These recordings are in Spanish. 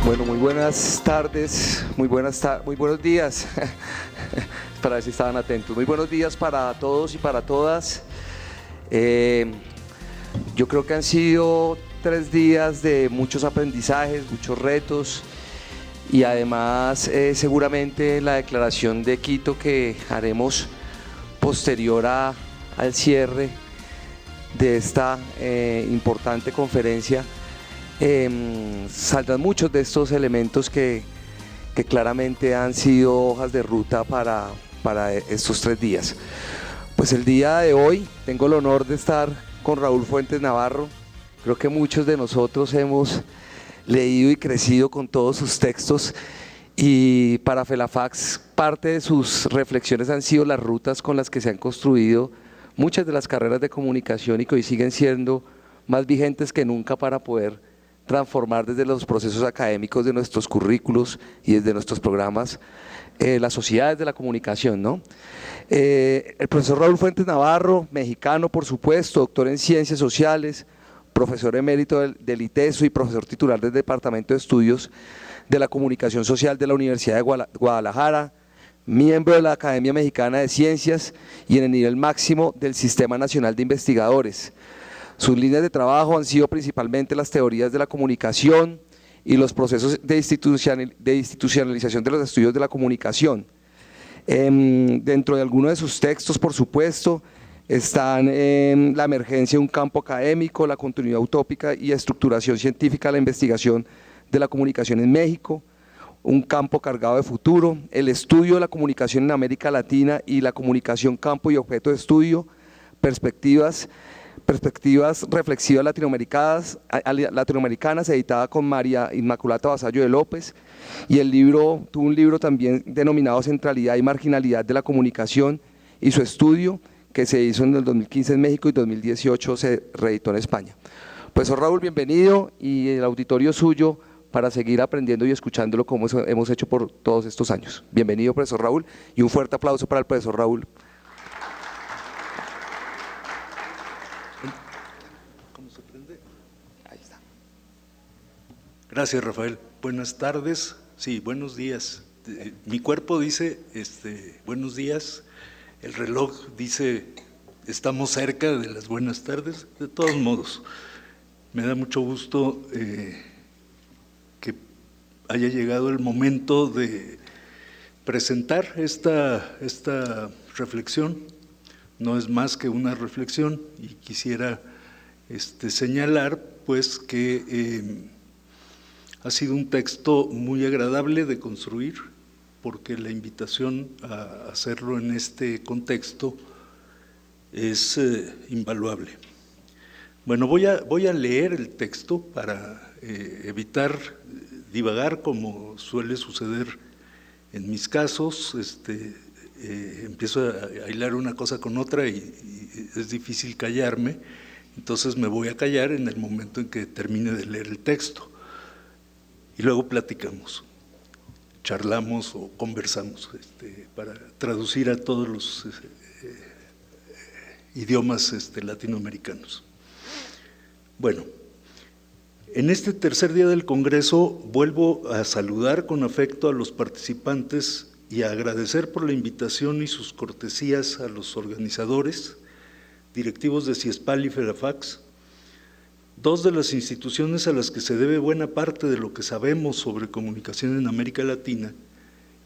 Bueno, muy buenas tardes, muy buenos días, para ver si estaban atentos. Muy buenos días para todos y para todas. Yo creo que han sido 3 días de muchos aprendizajes, muchos retos y además seguramente la declaración de Quito que haremos posterior al cierre de esta importante conferencia. Saldrán muchos de estos elementos que claramente han sido hojas de ruta para estos 3 días. Pues el día de hoy tengo el honor de estar con Raúl Fuentes Navarro. Creo que muchos de nosotros hemos leído y crecido con todos sus textos, y para Felafax parte de sus reflexiones han sido las rutas con las que se han construido muchas de las carreras de comunicación y que hoy siguen siendo más vigentes que nunca para poder transformar desde los procesos académicos de nuestros currículos y desde nuestros programas las sociedades de la comunicación, ¿no? El profesor Raúl Fuentes Navarro, mexicano por supuesto, doctor en Ciencias Sociales, profesor emérito del ITESO y profesor titular del Departamento de Estudios de la Comunicación Social de la Universidad de Guadalajara, miembro de la Academia Mexicana de Ciencias y en el nivel máximo del Sistema Nacional de Investigadores. Sus líneas de trabajo han sido principalmente las teorías de la comunicación y los procesos de institucionalización de los estudios de la comunicación. Dentro de algunos de sus textos, por supuesto, están la emergencia de un campo académico, la continuidad utópica y estructuración científica de la investigación de la comunicación en México, un campo cargado de futuro, el estudio de la comunicación en América Latina y la comunicación campo y objeto de estudio, perspectivas reflexivas latinoamericanas, editada con María Inmaculata Vasallo de López, y tuvo un libro también denominado Centralidad y Marginalidad de la Comunicación y su estudio, que se hizo en el 2015 en México y 2018 se reeditó en España. Profesor Raúl, bienvenido, y el auditorio suyo para seguir aprendiendo y escuchándolo como hemos hecho por todos estos años. Bienvenido, profesor Raúl, y un fuerte aplauso para el profesor Raúl. Gracias, Rafael. Buenas tardes. Sí, buenos días. Mi cuerpo dice buenos días, el reloj dice estamos cerca de las buenas tardes. De todos modos, me da mucho gusto que haya llegado el momento de presentar esta reflexión. No es más que una reflexión, y quisiera señalar pues que ha sido un texto muy agradable de construir, porque la invitación a hacerlo en este contexto es invaluable. Bueno, voy a leer el texto para evitar divagar, como suele suceder en mis casos. Empiezo a hilar una cosa con otra y es difícil callarme, entonces me voy a callar en el momento en que termine de leer el texto. Y luego platicamos, charlamos o conversamos para traducir a todos los idiomas latinoamericanos. Bueno, en este tercer día del Congreso vuelvo a saludar con afecto a los participantes y a agradecer por la invitación y sus cortesías a los organizadores, directivos de CIESPAL y Felafax, 2 de las instituciones a las que se debe buena parte de lo que sabemos sobre comunicación en América Latina,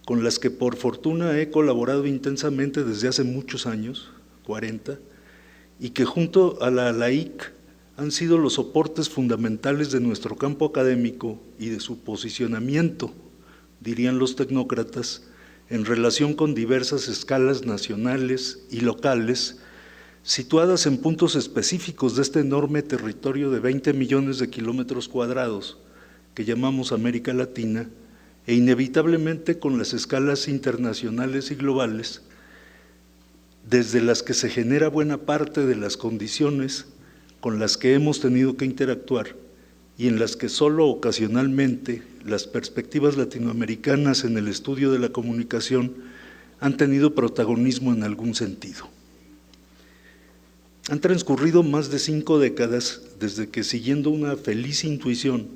con las que por fortuna he colaborado intensamente desde hace muchos años, 40, y que junto a la LAIC han sido los soportes fundamentales de nuestro campo académico y de su posicionamiento, dirían los tecnócratas, en relación con diversas escalas nacionales y locales, situadas en puntos específicos de este enorme territorio de 20 millones de kilómetros cuadrados que llamamos América Latina, e inevitablemente con las escalas internacionales y globales, desde las que se genera buena parte de las condiciones con las que hemos tenido que interactuar y en las que solo ocasionalmente las perspectivas latinoamericanas en el estudio de la comunicación han tenido protagonismo en algún sentido. Han transcurrido más de 5 décadas desde que, siguiendo una feliz intuición,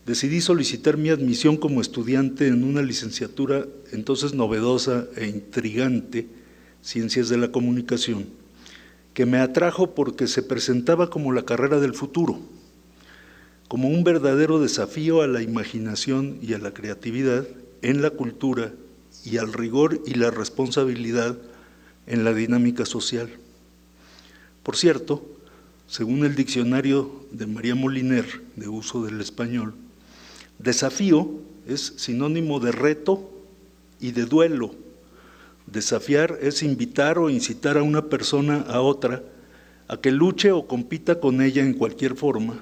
decidí solicitar mi admisión como estudiante en una licenciatura entonces novedosa e intrigante, Ciencias de la Comunicación, que me atrajo porque se presentaba como la carrera del futuro, como un verdadero desafío a la imaginación y a la creatividad en la cultura y al rigor y la responsabilidad en la dinámica social. Por cierto, según el diccionario de María Moliner, de uso del español, desafío es sinónimo de reto y de duelo. Desafiar es invitar o incitar a una persona a otra a que luche o compita con ella en cualquier forma,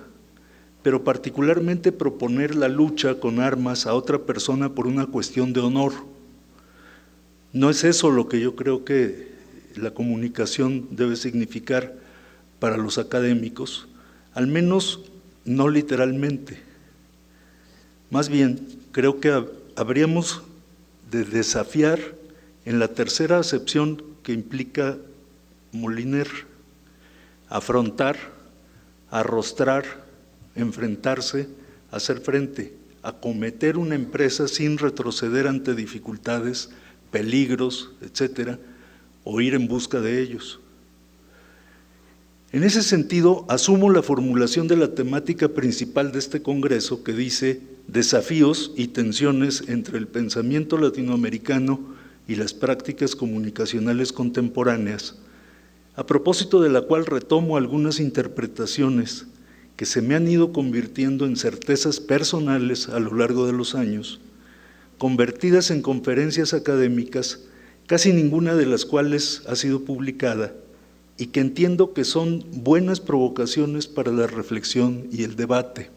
pero particularmente proponer la lucha con armas a otra persona por una cuestión de honor. No es eso lo que yo creo que la comunicación debe significar para los académicos, al menos no literalmente. Más bien, creo que habríamos de desafiar en la tercera acepción que implica Moliner: afrontar, arrostrar, enfrentarse, hacer frente, acometer una empresa sin retroceder ante dificultades, peligros, etcétera, o ir en busca de ellos. En ese sentido, asumo la formulación de la temática principal de este congreso, que dice desafíos y tensiones entre el pensamiento latinoamericano y las prácticas comunicacionales contemporáneas, a propósito de la cual retomo algunas interpretaciones que se me han ido convirtiendo en certezas personales a lo largo de los años, convertidas en conferencias académicas, casi ninguna de las cuales ha sido publicada, y que entiendo que son buenas provocaciones para la reflexión y el debate.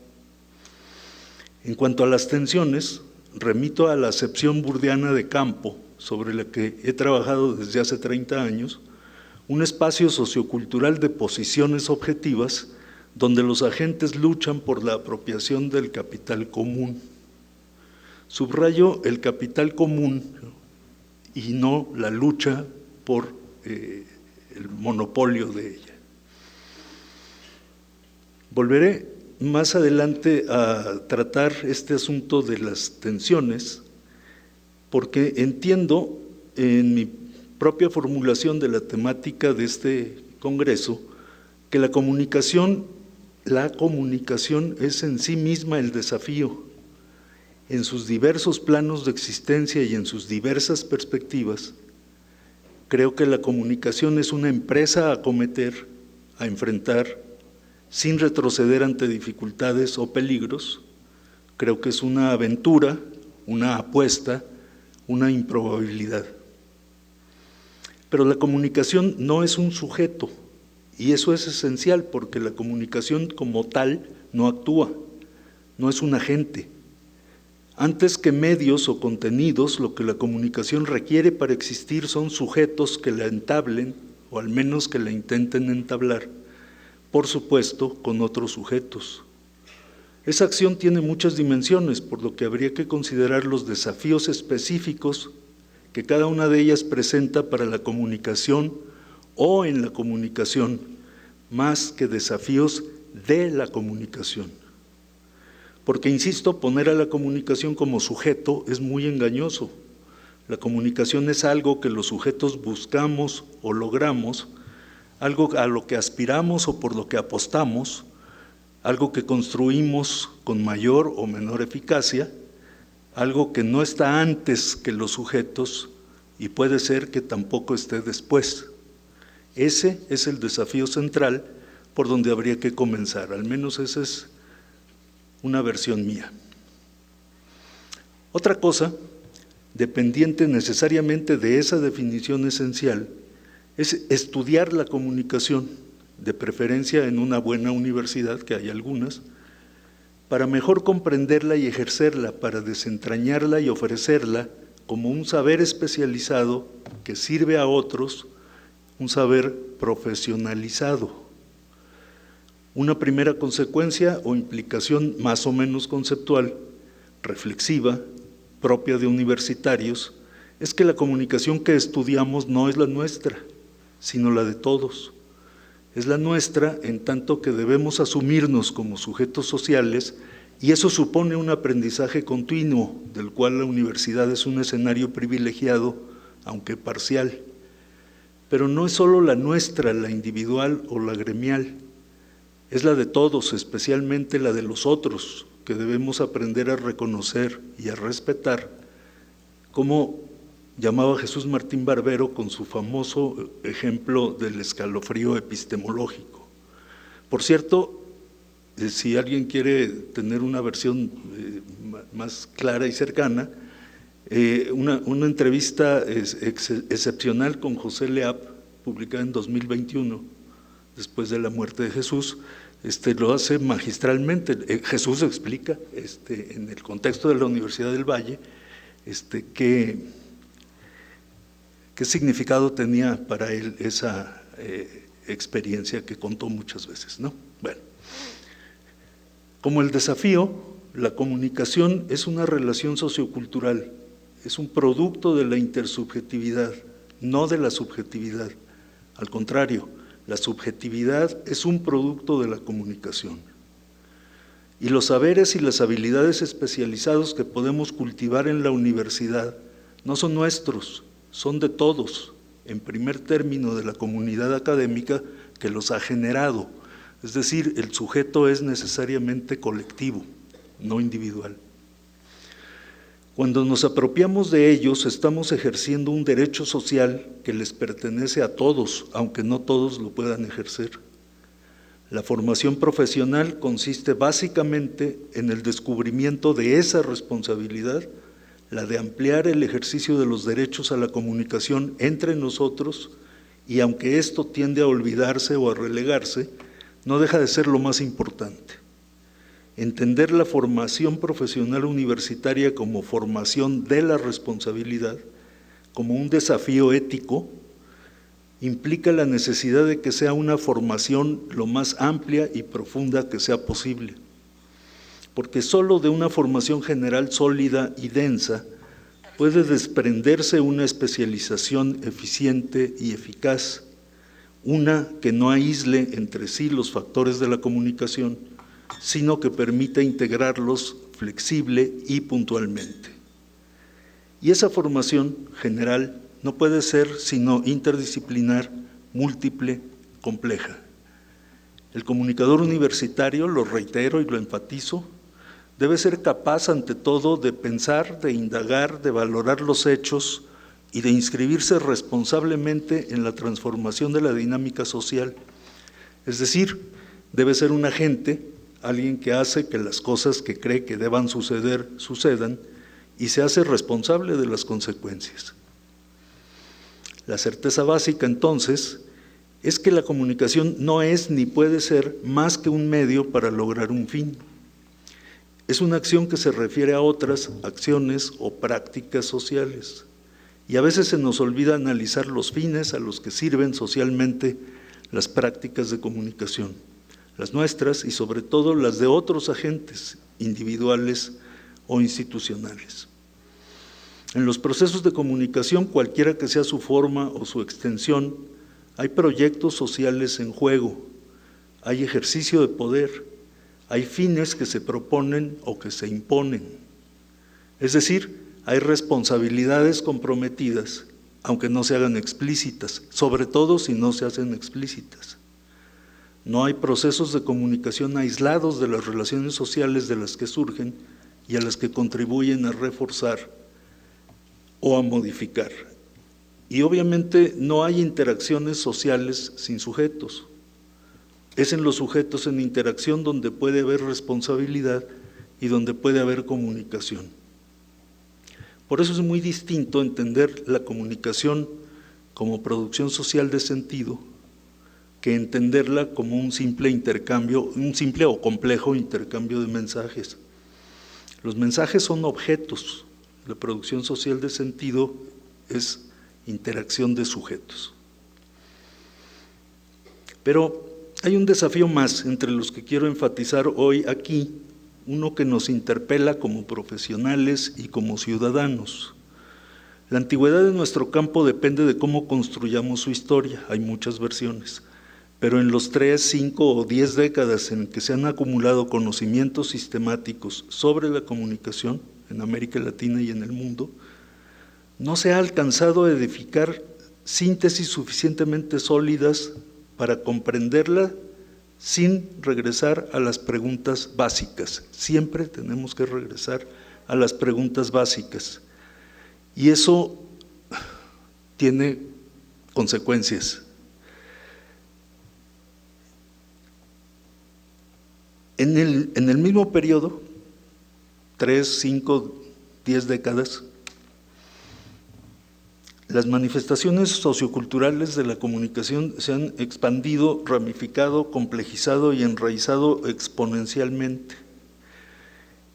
En cuanto a las tensiones, remito a la acepción burdiana de campo, sobre la que he trabajado desde hace 30 años, un espacio sociocultural de posiciones objetivas donde los agentes luchan por la apropiación del capital común. Subrayo el capital común y no la lucha por el monopolio de ella. Volveré más adelante a tratar este asunto de las tensiones, porque entiendo en mi propia formulación de la temática de este congreso que la comunicación es en sí misma el desafío, en sus diversos planos de existencia y en sus diversas perspectivas. Creo que la comunicación es una empresa a acometer, a enfrentar, sin retroceder ante dificultades o peligros. Creo que es una aventura, una apuesta, una improbabilidad. Pero la comunicación no es un sujeto, y eso es esencial porque la comunicación como tal no actúa, no es un agente. Antes que medios o contenidos, lo que la comunicación requiere para existir son sujetos que la entablen, o al menos que la intenten entablar, por supuesto, con otros sujetos. Esa acción tiene muchas dimensiones, por lo que habría que considerar los desafíos específicos que cada una de ellas presenta para la comunicación o en la comunicación, más que desafíos de la comunicación. Porque, insisto, poner a la comunicación como sujeto es muy engañoso. La comunicación es algo que los sujetos buscamos o logramos, algo a lo que aspiramos o por lo que apostamos, algo que construimos con mayor o menor eficacia, algo que no está antes que los sujetos y puede ser que tampoco esté después. Ese es el desafío central por donde habría que comenzar, al menos esa es una versión mía. Otra cosa, dependiente necesariamente de esa definición esencial, es estudiar la comunicación, de preferencia en una buena universidad, que hay algunas, para mejor comprenderla y ejercerla, para desentrañarla y ofrecerla como un saber especializado que sirve a otros, un saber profesionalizado. Una primera consecuencia o implicación más o menos conceptual, reflexiva, propia de universitarios, es que la comunicación que estudiamos no es la nuestra, sino la de todos. Es la nuestra en tanto que debemos asumirnos como sujetos sociales y eso supone un aprendizaje continuo, del cual la universidad es un escenario privilegiado, aunque parcial. Pero no es solo la nuestra, la individual o la gremial, es la de todos, especialmente la de los otros, que debemos aprender a reconocer y a respetar, como llamaba Jesús Martín Barbero con su famoso ejemplo del escalofrío epistemológico. Por cierto, si alguien quiere tener una versión más clara y cercana, una entrevista excepcional con José Leap, publicada en 2021, después de la muerte de Jesús, lo hace magistralmente. Jesús explica en el contexto de la Universidad del Valle qué significado tenía para él esa experiencia que contó muchas veces, ¿no? Bueno, como el desafío, la comunicación es una relación sociocultural, es un producto de la intersubjetividad, no de la subjetividad. Al contrario, la subjetividad es un producto de la comunicación. Y los saberes y las habilidades especializados que podemos cultivar en la universidad no son nuestros, son de todos, en primer término de la comunidad académica que los ha generado. Es decir, el sujeto es necesariamente colectivo, no individual. Cuando nos apropiamos de ellos, estamos ejerciendo un derecho social que les pertenece a todos, aunque no todos lo puedan ejercer. La formación profesional consiste básicamente en el descubrimiento de esa responsabilidad, la de ampliar el ejercicio de los derechos a la comunicación entre nosotros, y aunque esto tiende a olvidarse o a relegarse, no deja de ser lo más importante. Entender la formación profesional universitaria como formación de la responsabilidad, como un desafío ético, implica la necesidad de que sea una formación lo más amplia y profunda que sea posible. Porque solo de una formación general sólida y densa puede desprenderse una especialización eficiente y eficaz, una que no aísle entre sí los factores de la comunicación, sino que permita integrarlos flexible y puntualmente. Y esa formación general no puede ser sino interdisciplinar, múltiple, compleja. El comunicador universitario, lo reitero y lo enfatizo, debe ser capaz ante todo de pensar, de indagar, de valorar los hechos y de inscribirse responsablemente en la transformación de la dinámica social. Es decir, debe ser un agente, alguien que hace que las cosas que cree que deban suceder, sucedan, y se hace responsable de las consecuencias. La certeza básica, entonces, es que la comunicación no es ni puede ser más que un medio para lograr un fin. Es una acción que se refiere a otras acciones o prácticas sociales. Y a veces se nos olvida analizar los fines a los que sirven socialmente las prácticas de comunicación, las nuestras y sobre todo las de otros agentes individuales o institucionales. En los procesos de comunicación, cualquiera que sea su forma o su extensión, hay proyectos sociales en juego, hay ejercicio de poder, hay fines que se proponen o que se imponen. Es decir, hay responsabilidades comprometidas, aunque no se hagan explícitas, sobre todo si no se hacen explícitas. No hay procesos de comunicación aislados de las relaciones sociales de las que surgen y a las que contribuyen a reforzar o a modificar. Y obviamente no hay interacciones sociales sin sujetos. Es en los sujetos en interacción donde puede haber responsabilidad y donde puede haber comunicación. Por eso es muy distinto entender la comunicación como producción social de sentido que entenderla como un simple intercambio, un simple o complejo intercambio de mensajes. Los mensajes son objetos, la producción social de sentido es interacción de sujetos. Pero hay un desafío más entre los que quiero enfatizar hoy aquí, uno que nos interpela como profesionales y como ciudadanos. La antigüedad de nuestro campo depende de cómo construyamos su historia, hay muchas versiones, pero en los 3, 5 o 10 décadas en que se han acumulado conocimientos sistemáticos sobre la comunicación en América Latina y en el mundo, no se ha alcanzado a edificar síntesis suficientemente sólidas para comprenderla sin regresar a las preguntas básicas. Siempre tenemos que regresar a las preguntas básicas. Y eso tiene consecuencias. En el mismo periodo, 3, 5, 10 décadas, las manifestaciones socioculturales de la comunicación se han expandido, ramificado, complejizado y enraizado exponencialmente.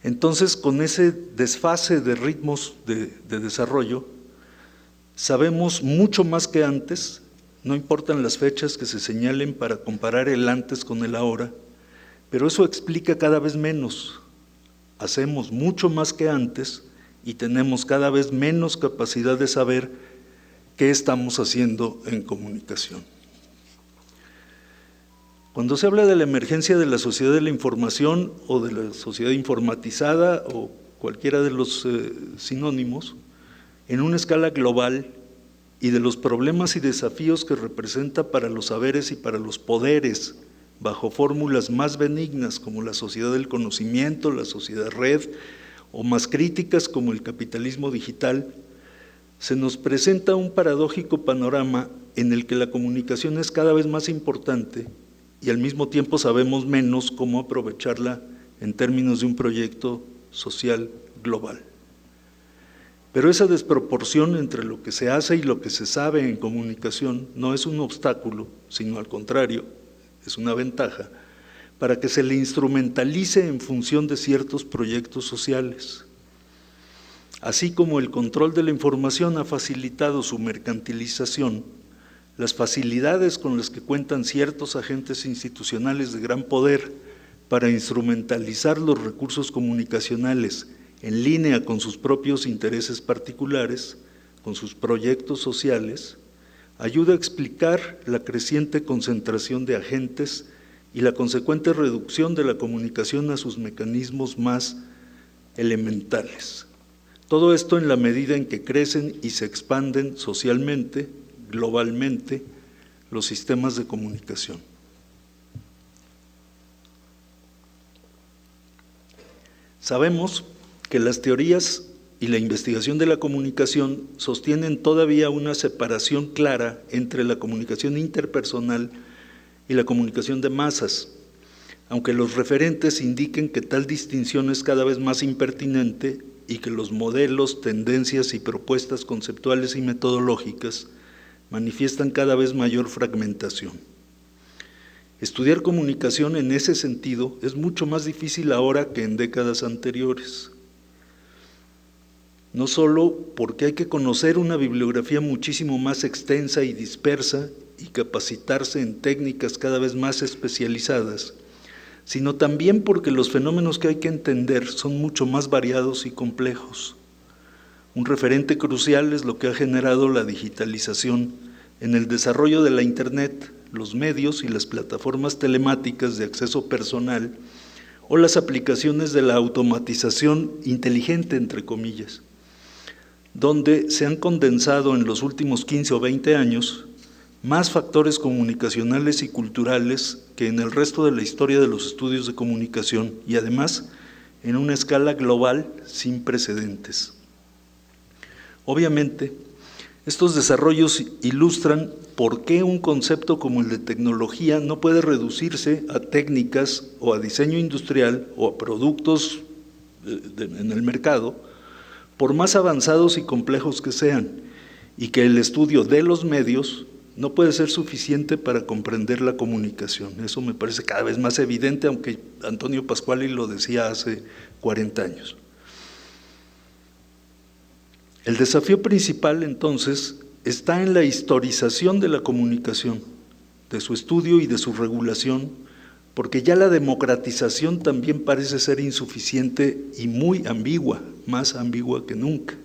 Entonces, con ese desfase de ritmos de desarrollo, sabemos mucho más que antes, no importan las fechas que se señalen para comparar el antes con el ahora, pero eso explica cada vez menos. Hacemos mucho más que antes y tenemos cada vez menos capacidad de saber qué estamos haciendo en comunicación. Cuando se habla de la emergencia de la sociedad de la información o de la sociedad informatizada o cualquiera de los sinónimos, en una escala global y de los problemas y desafíos que representa para los saberes y para los poderes, bajo fórmulas más benignas como la sociedad del conocimiento, la sociedad red, o más críticas como el capitalismo digital, se nos presenta un paradójico panorama en el que la comunicación es cada vez más importante y al mismo tiempo sabemos menos cómo aprovecharla en términos de un proyecto social global. Pero esa desproporción entre lo que se hace y lo que se sabe en comunicación no es un obstáculo, sino al contrario, es una ventaja para que se le instrumentalice en función de ciertos proyectos sociales. Así como el control de la información ha facilitado su mercantilización, las facilidades con las que cuentan ciertos agentes institucionales de gran poder para instrumentalizar los recursos comunicacionales en línea con sus propios intereses particulares, con sus proyectos sociales, ayuda a explicar la creciente concentración de agentes y la consecuente reducción de la comunicación a sus mecanismos más elementales. Todo esto en la medida en que crecen y se expanden socialmente, globalmente, los sistemas de comunicación. Sabemos que las teorías y la investigación de la comunicación sostienen todavía una separación clara entre la comunicación interpersonal y la comunicación de masas, aunque los referentes indiquen que tal distinción es cada vez más impertinente y que los modelos, tendencias y propuestas conceptuales y metodológicas manifiestan cada vez mayor fragmentación. Estudiar comunicación en ese sentido es mucho más difícil ahora que en décadas anteriores. No solo porque hay que conocer una bibliografía muchísimo más extensa y dispersa y capacitarse en técnicas cada vez más especializadas, sino también porque los fenómenos que hay que entender son mucho más variados y complejos. Un referente crucial es lo que ha generado la digitalización en el desarrollo de la Internet, los medios y las plataformas telemáticas de acceso personal o las aplicaciones de la automatización inteligente, entre comillas, donde se han condensado en los últimos 15 o 20 años más factores comunicacionales y culturales que en el resto de la historia de los estudios de comunicación y además en una escala global sin precedentes. Obviamente, estos desarrollos ilustran por qué un concepto como el de tecnología no puede reducirse a técnicas o a diseño industrial o a productos en el mercado, por más avanzados y complejos que sean, y que el estudio de los medios no puede ser suficiente para comprender la comunicación. Eso me parece cada vez más evidente, aunque Antonio Pasquali lo decía hace 40 años. El desafío principal, entonces, está en la historización de la comunicación, de su estudio y de su regulación, porque ya la democratización también parece ser insuficiente y muy ambigua, más ambigua que nunca.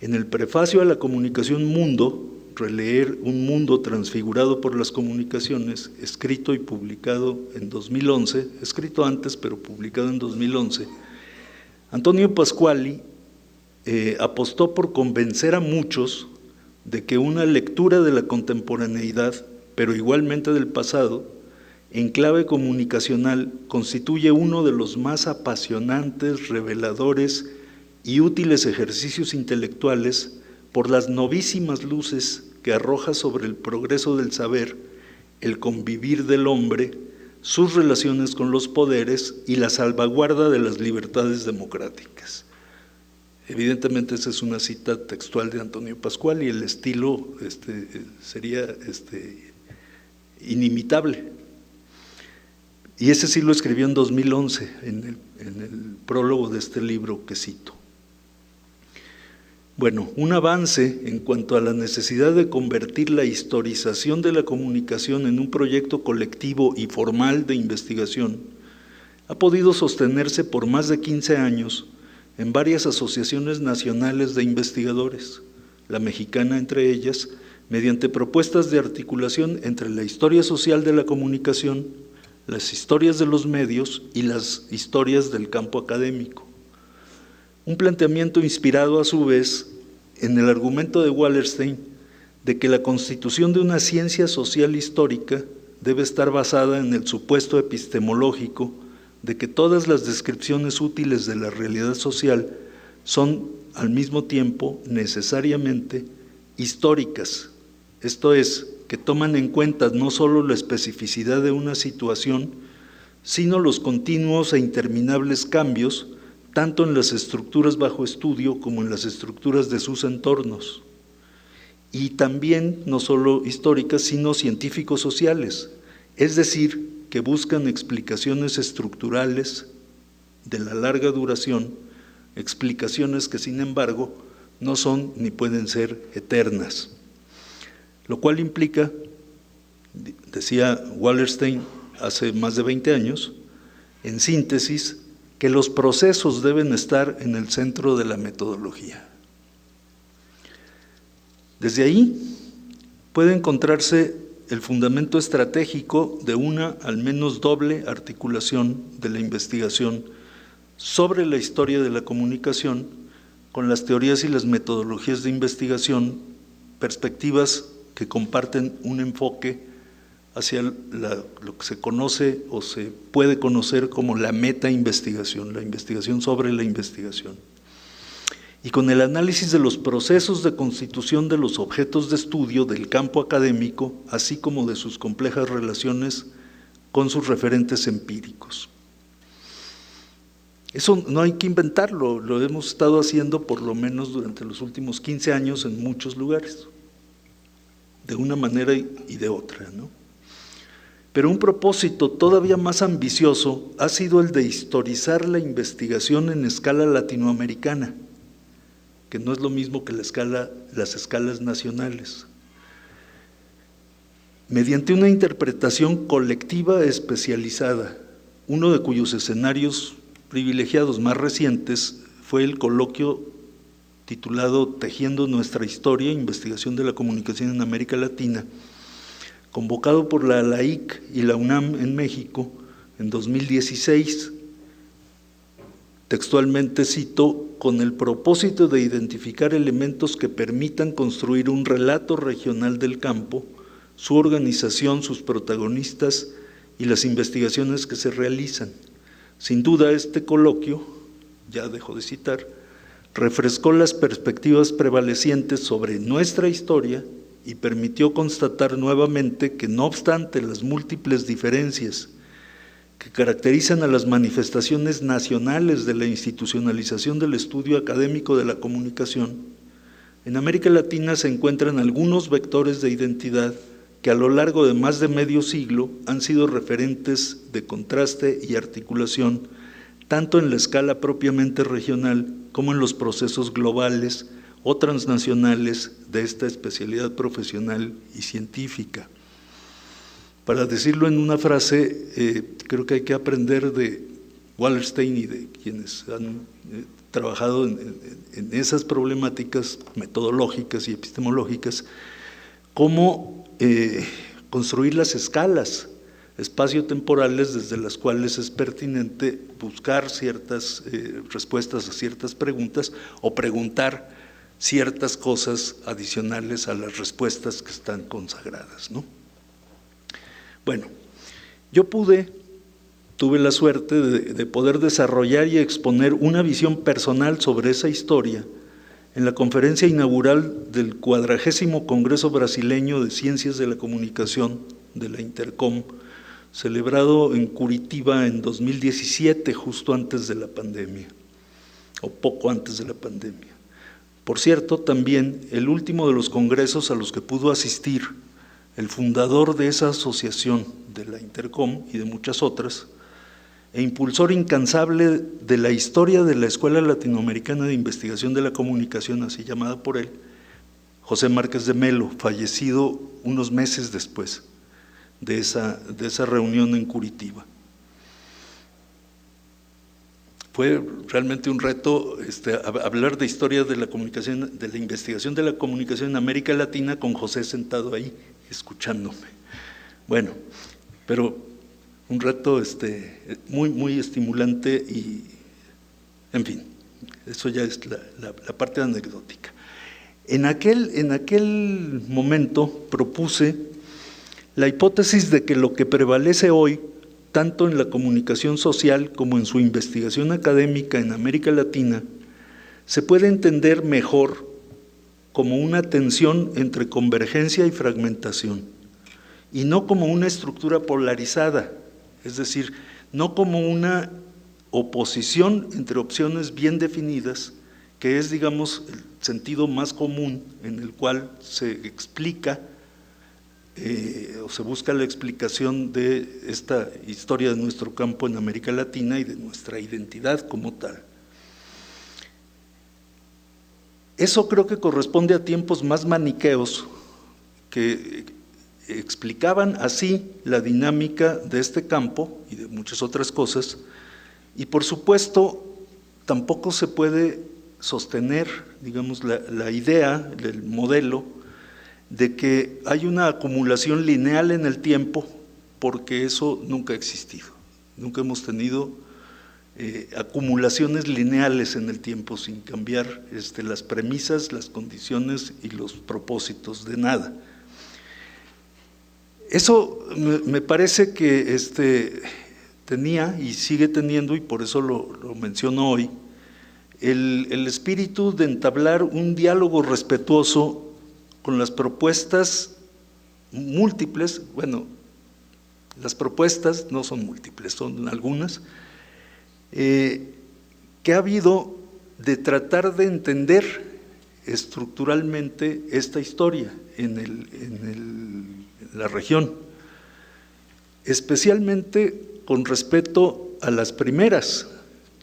En el prefacio a la comunicación Mundo, releer Un mundo transfigurado por las comunicaciones, escrito y publicado en 2011, escrito antes pero publicado en 2011, Antonio Pasquali apostó por convencer a muchos de que una lectura de la contemporaneidad, pero igualmente del pasado, en clave comunicacional, constituye uno de los más apasionantes, reveladores y útiles ejercicios intelectuales por las novísimas luces que arroja sobre el progreso del saber, el convivir del hombre, sus relaciones con los poderes y la salvaguarda de las libertades democráticas. Evidentemente esa es una cita textual de Antonio Pasquali y el estilo sería inimitable. Y ese sí lo escribió en 2011, en el prólogo de este libro que cito. Bueno, un avance en cuanto a la necesidad de convertir la historización de la comunicación en un proyecto colectivo y formal de investigación ha podido sostenerse por más de 15 años en varias asociaciones nacionales de investigadores, la mexicana entre ellas, mediante propuestas de articulación entre la historia social de la comunicación, las historias de los medios y las historias del campo académico. Un planteamiento inspirado a su vez en el argumento de Wallerstein de que la constitución de una ciencia social histórica debe estar basada en el supuesto epistemológico de que todas las descripciones útiles de la realidad social son al mismo tiempo necesariamente históricas, esto es, que toman en cuenta no solo la especificidad de una situación, sino los continuos e interminables cambios, tanto en las estructuras bajo estudio como en las estructuras de sus entornos. Y también no solo históricas, sino científico-sociales, es decir, que buscan explicaciones estructurales de la larga duración, explicaciones que sin embargo no son ni pueden ser eternas. Lo cual implica, decía Wallerstein hace más de 20 años, en síntesis, que los procesos deben estar en el centro de la metodología. Desde ahí puede encontrarse el fundamento estratégico de una al menos doble articulación de la investigación sobre la historia de la comunicación con las teorías y las metodologías de investigación, perspectivas que comparten un enfoque hacia lo que se conoce o se puede conocer como la metainvestigación, la investigación sobre la investigación. Y con el análisis de los procesos de constitución de los objetos de estudio del campo académico, así como de sus complejas relaciones con sus referentes empíricos. Eso no hay que inventarlo, lo hemos estado haciendo por lo menos durante los últimos 15 años en muchos lugares, de una manera y de otra, ¿no? Pero un propósito todavía más ambicioso ha sido el de historizar la investigación en escala latinoamericana, que no es lo mismo que las escalas nacionales. Mediante una interpretación colectiva especializada, uno de cuyos escenarios privilegiados más recientes fue el coloquio titulado Tejiendo nuestra historia, investigación de la comunicación en América Latina, convocado por la LAIC y la UNAM en México en 2016, textualmente cito, con el propósito de identificar elementos que permitan construir un relato regional del campo, su organización, sus protagonistas y las investigaciones que se realizan. Sin duda este coloquio, ya dejo de citar, refrescó las perspectivas prevalecientes sobre nuestra historia y permitió constatar nuevamente que no obstante las múltiples diferencias que caracterizan a las manifestaciones nacionales de la institucionalización del estudio académico de la comunicación, en América Latina se encuentran algunos vectores de identidad que a lo largo de más de medio siglo han sido referentes de contraste y articulación, tanto en la escala propiamente regional como en los procesos globales o transnacionales de esta especialidad profesional y científica. Para decirlo en una frase, creo que hay que aprender de Wallerstein y de quienes han trabajado en esas problemáticas metodológicas y epistemológicas, cómo construir las escalas espacio-temporales desde las cuales es pertinente buscar ciertas respuestas a ciertas preguntas o preguntar ciertas cosas adicionales a las respuestas que están consagradas, ¿no? Bueno, yo tuve la suerte de poder desarrollar y exponer una visión personal sobre esa historia en la conferencia inaugural del 40º Congreso Brasileño de Ciencias de la Comunicación de la Intercom, celebrado en Curitiba en 2017, justo antes de la pandemia, o poco antes de la pandemia. Por cierto, también el último de los congresos a los que pudo asistir el fundador de esa asociación de la Intercom y de muchas otras, e impulsor incansable de la historia de la Escuela Latinoamericana de Investigación de la Comunicación, así llamada por él, José Márquez de Melo, fallecido unos meses después de esa reunión en Curitiba. Fue realmente un reto hablar de historia de la comunicación, de la investigación de la comunicación en América Latina con José sentado ahí, escuchándome. Bueno, pero un reto muy, muy estimulante y, en fin, eso ya es la parte anecdótica. En aquel momento propuse la hipótesis de que lo que prevalece hoy, tanto en la comunicación social como en su investigación académica en América Latina, se puede entender mejor como una tensión entre convergencia y fragmentación, y no como una estructura polarizada, es decir, no como una oposición entre opciones bien definidas, que es, digamos, el sentido más común en el cual se explica o se busca la explicación de esta historia de nuestro campo en América Latina y de nuestra identidad como tal. Eso creo que corresponde a tiempos más maniqueos que explicaban así la dinámica de este campo y de muchas otras cosas, y por supuesto tampoco se puede sostener, digamos, la idea del modelo de que hay una acumulación lineal en el tiempo, porque eso nunca ha existido. Nunca hemos tenido acumulaciones lineales en el tiempo sin cambiar las premisas, las condiciones y los propósitos de nada. Eso me parece que tenía y sigue teniendo, y por eso lo menciono hoy, el espíritu de entablar un diálogo respetuoso con las propuestas múltiples, bueno, las propuestas no son múltiples, son algunas, que ha habido de tratar de entender estructuralmente esta historia en la región, especialmente con respecto a las primeras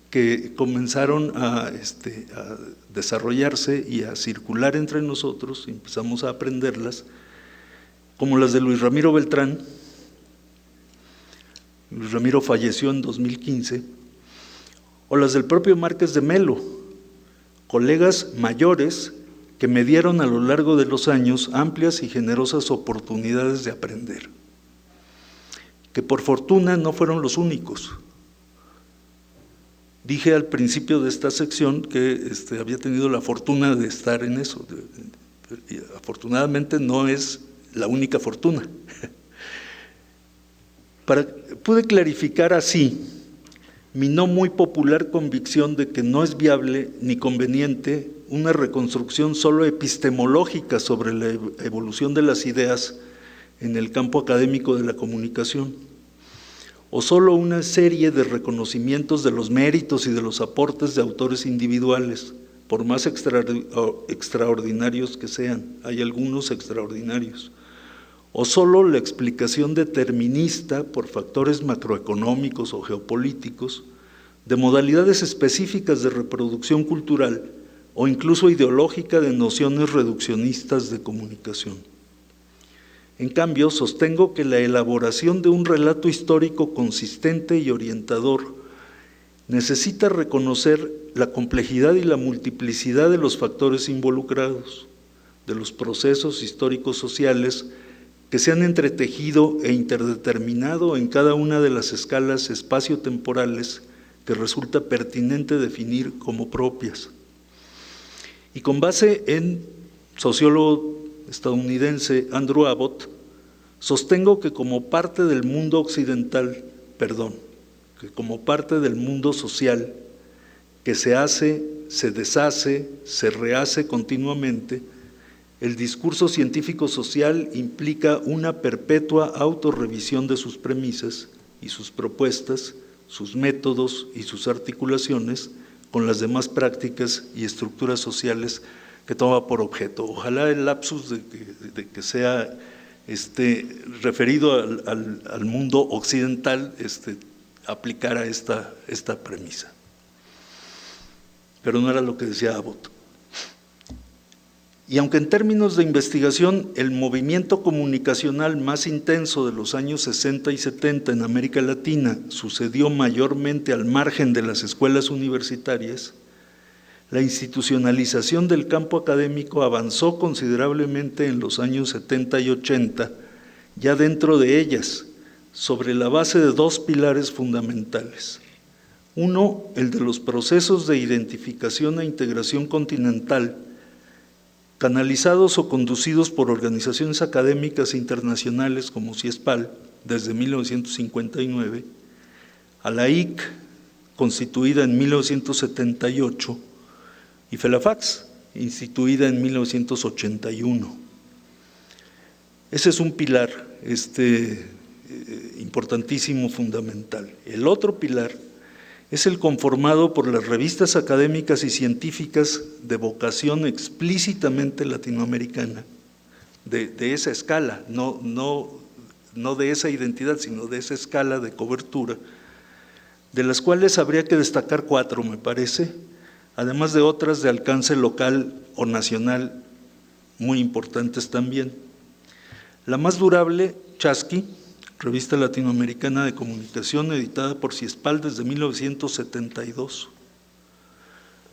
que comenzaron a desarrollarse y a circular entre nosotros, empezamos a aprenderlas, como las de Luis Ramiro Beltrán. Luis Ramiro falleció en 2015, o las del propio Márquez de Melo, colegas mayores que me dieron a lo largo de los años amplias y generosas oportunidades de aprender, que por fortuna no fueron los únicos. Dije al principio de esta sección que había tenido la fortuna de estar en eso. Y afortunadamente no es la única fortuna. Pude clarificar así mi no muy popular convicción de que no es viable ni conveniente una reconstrucción solo epistemológica sobre la evolución de las ideas en el campo académico de la comunicación, o solo una serie de reconocimientos de los méritos y de los aportes de autores individuales, por más extraordinarios que sean, hay algunos extraordinarios, o solo la explicación determinista por factores macroeconómicos o geopolíticos de modalidades específicas de reproducción cultural o incluso ideológica de nociones reduccionistas de comunicación. En cambio, sostengo que la elaboración de un relato histórico consistente y orientador necesita reconocer la complejidad y la multiplicidad de los factores involucrados, de los procesos históricos sociales que se han entretejido e interdeterminado en cada una de las escalas espacio-temporales que resulta pertinente definir como propias. Y con base en sociólogo estadounidense Andrew Abbott, sostengo que como parte del mundo occidental, que como parte del mundo social, que se hace, se deshace, se rehace continuamente, el discurso científico-social implica una perpetua autorrevisión de sus premisas y sus propuestas, sus métodos y sus articulaciones con las demás prácticas y estructuras sociales que toma por objeto. Ojalá el lapsus de que sea referido al mundo occidental aplicara esta premisa. Pero no era lo que decía Abbott. Y aunque en términos de investigación el movimiento comunicacional más intenso de los años 60 y 70 en América Latina sucedió mayormente al margen de las escuelas universitarias, la institucionalización del campo académico avanzó considerablemente en los años 70 y 80, ya dentro de ellas, sobre la base de dos pilares fundamentales. Uno, el de los procesos de identificación e integración continental, canalizados o conducidos por organizaciones académicas internacionales como CIESPAL desde 1959, a la IC, constituida en 1978, y FELAFAX, instituida en 1981. Ese es un pilar importantísimo, fundamental. El otro pilar es el conformado por las revistas académicas y científicas de vocación explícitamente latinoamericana, de esa escala, no de esa identidad, sino de esa escala de cobertura, de las cuales habría que destacar 4, me parece, además de otras de alcance local o nacional muy importantes también. La más durable, Chasqui, Revista Latinoamericana de Comunicación, editada por CIESPAL desde 1972.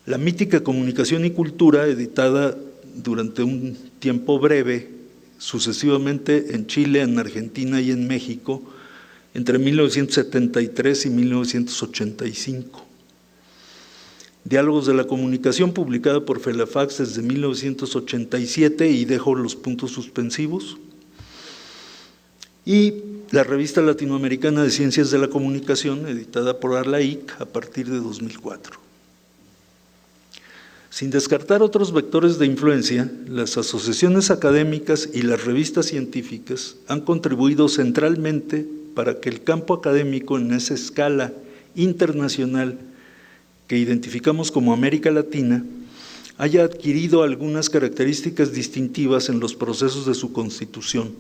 La mítica Comunicación y Cultura, editada durante un tiempo breve, sucesivamente en Chile, en Argentina y en México, entre 1973 y 1985. Diálogos de la Comunicación, publicada por FELAFAX desde 1987, y dejo los puntos suspensivos. Y la Revista Latinoamericana de Ciencias de la Comunicación, editada por ARLAIC a partir de 2004. Sin descartar otros vectores de influencia, las asociaciones académicas y las revistas científicas han contribuido centralmente para que el campo académico en esa escala internacional que identificamos como América Latina haya adquirido algunas características distintivas en los procesos de su constitución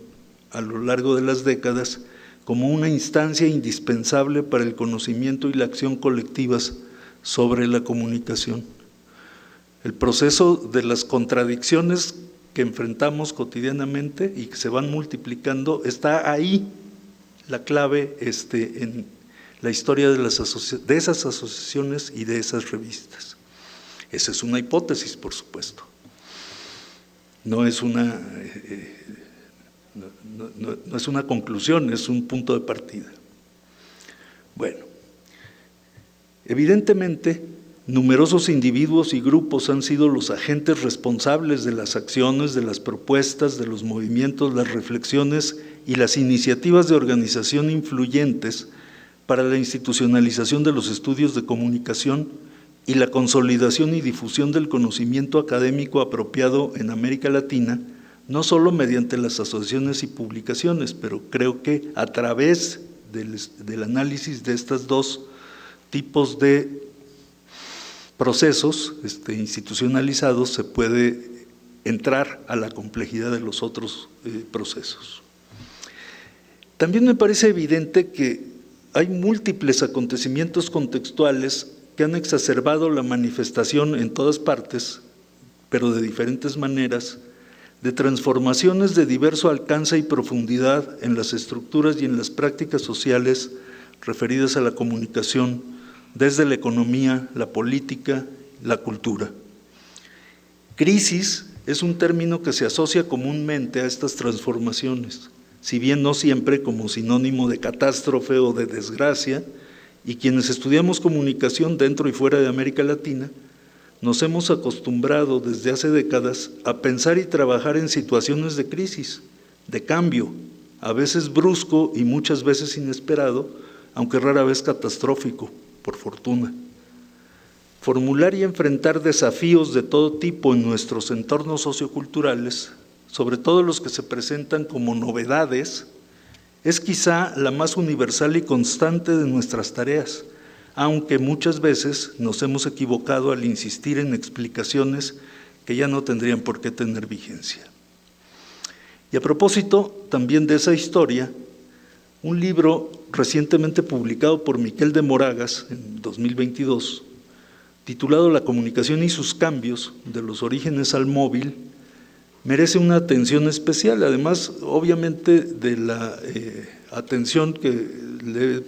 a lo largo de las décadas como una instancia indispensable para el conocimiento y la acción colectivas sobre la comunicación. El proceso de las contradicciones que enfrentamos cotidianamente y que se van multiplicando, está ahí la clave en la historia de esas asociaciones y de esas revistas. Esa es una hipótesis, por supuesto. No es una conclusión, es un punto de partida. Bueno, evidentemente, numerosos individuos y grupos han sido los agentes responsables de las acciones, de las propuestas, de los movimientos, las reflexiones y las iniciativas de organización influyentes para la institucionalización de los estudios de comunicación y la consolidación y difusión del conocimiento académico apropiado en América Latina, no solo mediante las asociaciones y publicaciones, pero creo que a través del análisis de estos dos tipos de procesos institucionalizados se puede entrar a la complejidad de los otros procesos. También me parece evidente que hay múltiples acontecimientos contextuales que han exacerbado la manifestación en todas partes, pero de diferentes maneras, de transformaciones de diverso alcance y profundidad en las estructuras y en las prácticas sociales referidas a la comunicación, desde la economía, la política, la cultura. Crisis es un término que se asocia comúnmente a estas transformaciones, si bien no siempre como sinónimo de catástrofe o de desgracia, y quienes estudiamos comunicación dentro y fuera de América Latina, nos hemos acostumbrado desde hace décadas a pensar y trabajar en situaciones de crisis, de cambio, a veces brusco y muchas veces inesperado, aunque rara vez catastrófico, por fortuna. Formular y enfrentar desafíos de todo tipo en nuestros entornos socioculturales, sobre todo los que se presentan como novedades, es quizá la más universal y constante de nuestras tareas, aunque muchas veces nos hemos equivocado al insistir en explicaciones que ya no tendrían por qué tener vigencia. Y a propósito también de esa historia, un libro recientemente publicado por Miquel de Moragas en 2022, titulado La comunicación y sus cambios, de los orígenes al móvil, merece una atención especial, además obviamente de la atención que le he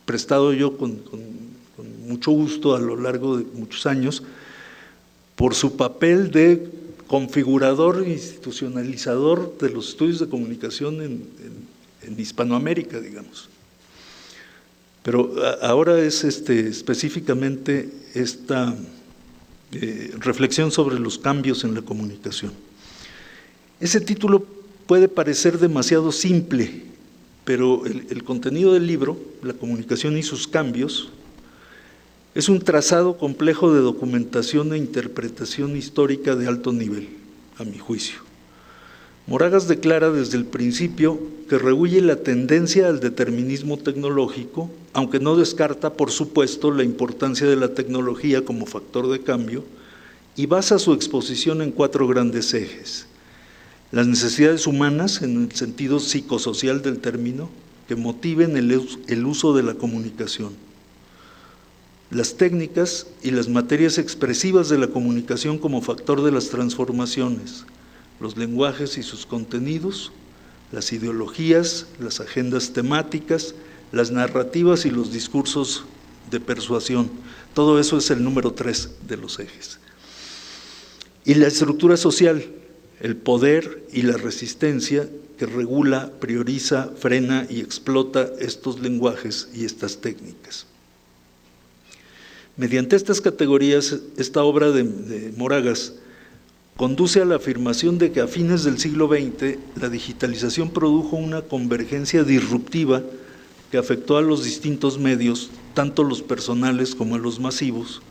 prestado yo con mucho gusto a lo largo de muchos años, por su papel de configurador, institucionalizador de los estudios de comunicación en Hispanoamérica, digamos. Pero ahora es específicamente esta reflexión sobre los cambios en la comunicación. Ese título puede parecer demasiado simple, pero el contenido del libro, La comunicación y sus cambios, es un trazado complejo de documentación e interpretación histórica de alto nivel, a mi juicio. Moragas declara desde el principio que rehúye la tendencia al determinismo tecnológico, aunque no descarta, por supuesto, la importancia de la tecnología como factor de cambio, y basa su exposición en 4 grandes ejes: las necesidades humanas, en el sentido psicosocial del término, que motiven el uso de la comunicación; las técnicas y las materias expresivas de la comunicación como factor de las transformaciones; los lenguajes y sus contenidos; las ideologías, las agendas temáticas, las narrativas y los discursos de persuasión. Todo eso es el número 3 de los ejes. Y la estructura social, el poder y la resistencia que regula, prioriza, frena y explota estos lenguajes y estas técnicas. Mediante estas categorías, esta obra de Moragas conduce a la afirmación de que a fines del siglo XX la digitalización produjo una convergencia disruptiva que afectó a los distintos medios, tanto los personales como a los masivos,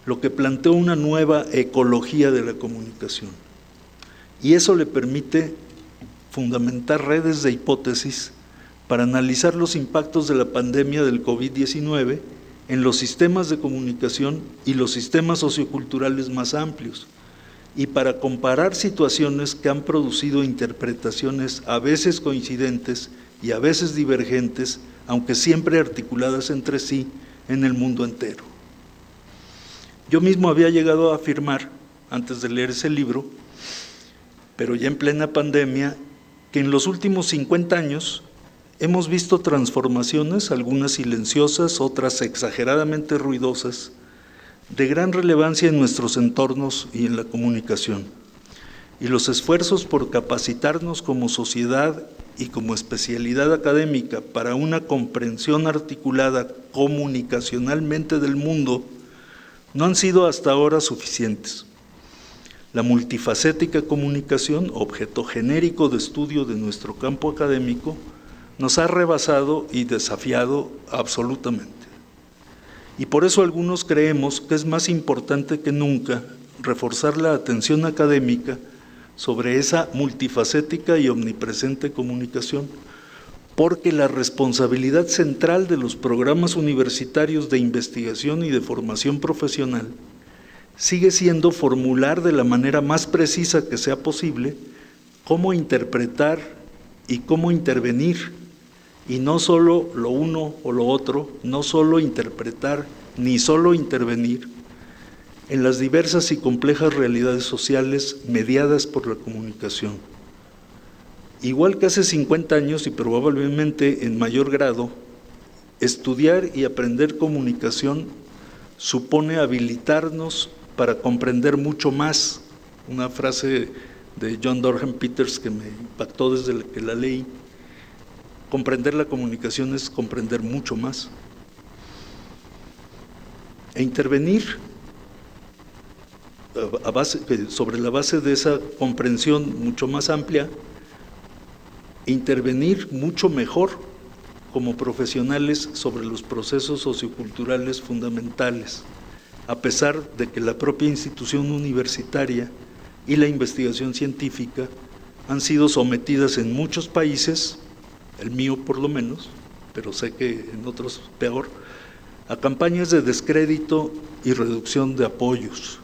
lo que planteó una nueva ecología de la comunicación. Y eso le permite fundamentar redes de hipótesis para analizar los impactos de la pandemia del COVID-19 en los sistemas de comunicación y los sistemas socioculturales más amplios, y para comparar situaciones que han producido interpretaciones a veces coincidentes y a veces divergentes, aunque siempre articuladas entre sí en el mundo entero. Yo mismo había llegado a afirmar, antes de leer ese libro, pero ya en plena pandemia, que en los últimos 50 años hemos visto transformaciones, algunas silenciosas, otras exageradamente ruidosas, de gran relevancia en nuestros entornos y en la comunicación. Y los esfuerzos por capacitarnos como sociedad y como especialidad académica para una comprensión articulada comunicacionalmente del mundo no han sido hasta ahora suficientes. La multifacética comunicación, objeto genérico de estudio de nuestro campo académico, nos ha rebasado y desafiado absolutamente. Y por eso algunos creemos que es más importante que nunca reforzar la atención académica sobre esa multifacética y omnipresente comunicación, porque la responsabilidad central de los programas universitarios de investigación y de formación profesional sigue siendo formular de la manera más precisa que sea posible cómo interpretar y cómo intervenir, y no solo lo uno o lo otro, no solo interpretar ni solo intervenir en las diversas y complejas realidades sociales mediadas por la comunicación. Igual que hace 50 años y probablemente en mayor grado, estudiar y aprender comunicación supone habilitarnos para comprender mucho más una frase de John Dorham Peters que me impactó desde que la leí: comprender la comunicación es comprender mucho más. E intervenir sobre la base de esa comprensión mucho más amplia, intervenir mucho mejor como profesionales sobre los procesos socioculturales fundamentales, a pesar de que la propia institución universitaria y la investigación científica han sido sometidas en muchos países, el mío por lo menos, pero sé que en otros peor, a campañas de descrédito y reducción de apoyos.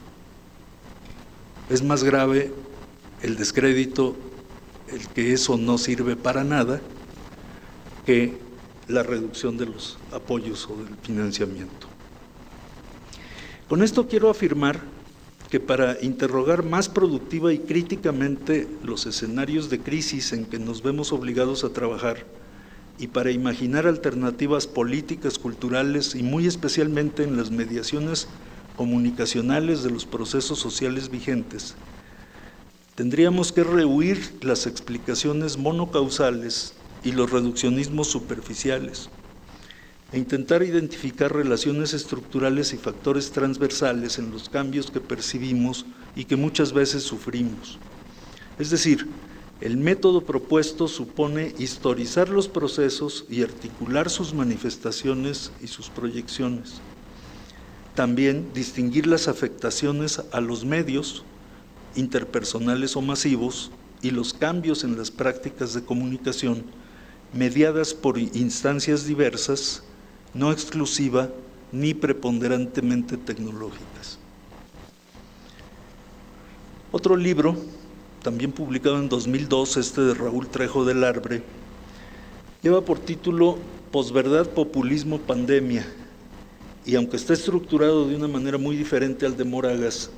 Es más grave el descrédito, el que eso no sirve para nada, que la reducción de los apoyos o del financiamiento. Con esto quiero afirmar que para interrogar más productiva y críticamente los escenarios de crisis en que nos vemos obligados a trabajar y para imaginar alternativas políticas, culturales y muy especialmente en las mediaciones comunicacionales de los procesos sociales vigentes, tendríamos que rehuir las explicaciones monocausales y los reduccionismos superficiales e intentar identificar relaciones estructurales y factores transversales en los cambios que percibimos y que muchas veces sufrimos. Es decir, el método propuesto supone historizar los procesos y articular sus manifestaciones y sus proyecciones. También distinguir las afectaciones a los medios, interpersonales o masivos, y los cambios en las prácticas de comunicación, mediadas por instancias diversas, no exclusiva ni preponderantemente tecnológicas. Otro libro, también publicado en 2002, de Raúl Trejo del Arbre, lleva por título Posverdad, populismo, pandemia, y aunque está estructurado de una manera muy diferente al de Moragas,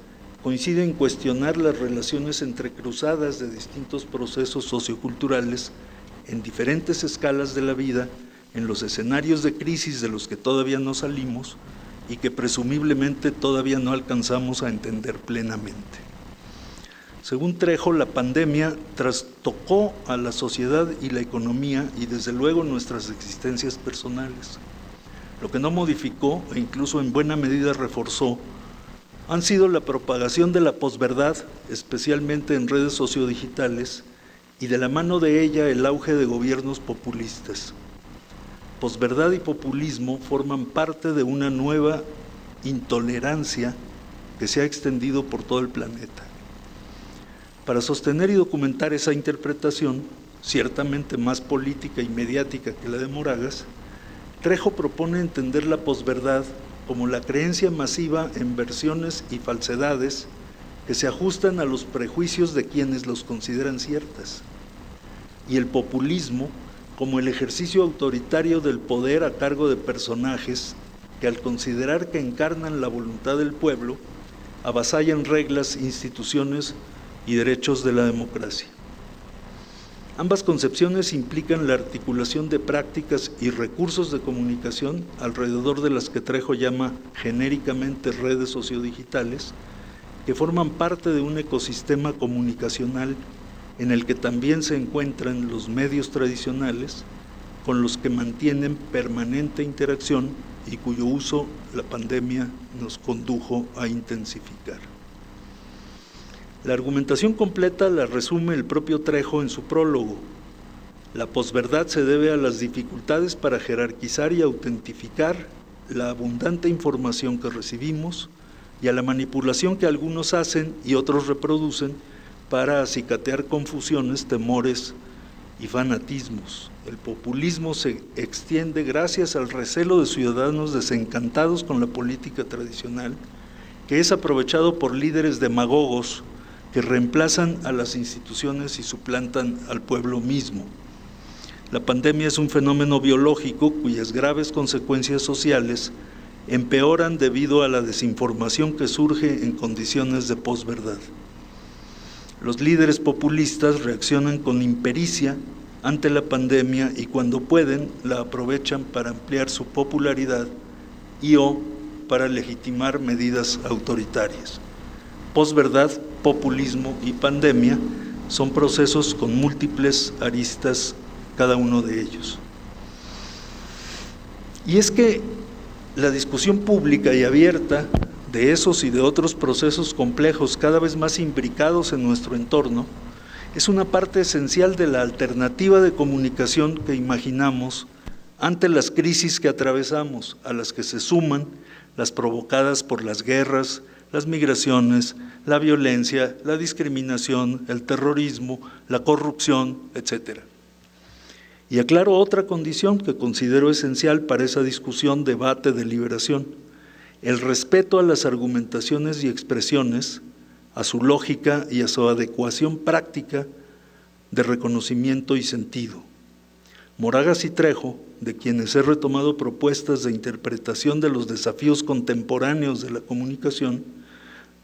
coincide en cuestionar las relaciones entrecruzadas de distintos procesos socioculturales en diferentes escalas de la vida, en los escenarios de crisis de los que todavía no salimos y que presumiblemente todavía no alcanzamos a entender plenamente. Según Trejo, la pandemia trastocó a la sociedad y la economía y desde luego nuestras existencias personales. Lo que no modificó e incluso en buena medida reforzó han sido la propagación de la posverdad, especialmente en redes sociodigitales, y de la mano de ella el auge de gobiernos populistas. Posverdad y populismo forman parte de una nueva intolerancia que se ha extendido por todo el planeta. Para sostener y documentar esa interpretación, ciertamente más política y mediática que la de Moragas, Trejo propone entender la posverdad como la creencia masiva en versiones y falsedades que se ajustan a los prejuicios de quienes los consideran ciertas, y el populismo como el ejercicio autoritario del poder a cargo de personajes que, al considerar que encarnan la voluntad del pueblo, avasallan reglas, instituciones y derechos de la democracia. Ambas concepciones implican la articulación de prácticas y recursos de comunicación alrededor de las que Trejo llama genéricamente redes sociodigitales, que forman parte de un ecosistema comunicacional en el que también se encuentran los medios tradicionales con los que mantienen permanente interacción y cuyo uso la pandemia nos condujo a intensificar. La argumentación completa la resume el propio Trejo en su prólogo. La posverdad se debe a las dificultades para jerarquizar y autentificar la abundante información que recibimos y a la manipulación que algunos hacen y otros reproducen para acicatear confusiones, temores y fanatismos. El populismo se extiende gracias al recelo de ciudadanos desencantados con la política tradicional, que es aprovechado por líderes demagogos que reemplazan a las instituciones y suplantan al pueblo mismo. La pandemia es un fenómeno biológico cuyas graves consecuencias sociales empeoran debido a la desinformación que surge en condiciones de posverdad. Los líderes populistas reaccionan con impericia ante la pandemia y cuando pueden la aprovechan para ampliar su popularidad y o para legitimar medidas autoritarias. Posverdad populismo y pandemia son procesos con múltiples aristas, cada uno de ellos. Y es que la discusión pública y abierta de esos y de otros procesos complejos cada vez más imbricados en nuestro entorno es una parte esencial de la alternativa de comunicación que imaginamos ante las crisis que atravesamos, a las que se suman las provocadas por las guerras, las migraciones, la violencia, la discriminación, el terrorismo, la corrupción, etc. Y aclaro otra condición que considero esencial para esa discusión, debate, deliberación: el respeto a las argumentaciones y expresiones, a su lógica y a su adecuación práctica de reconocimiento y sentido. Moragas y Trejo, de quienes he retomado propuestas de interpretación de los desafíos contemporáneos de la comunicación,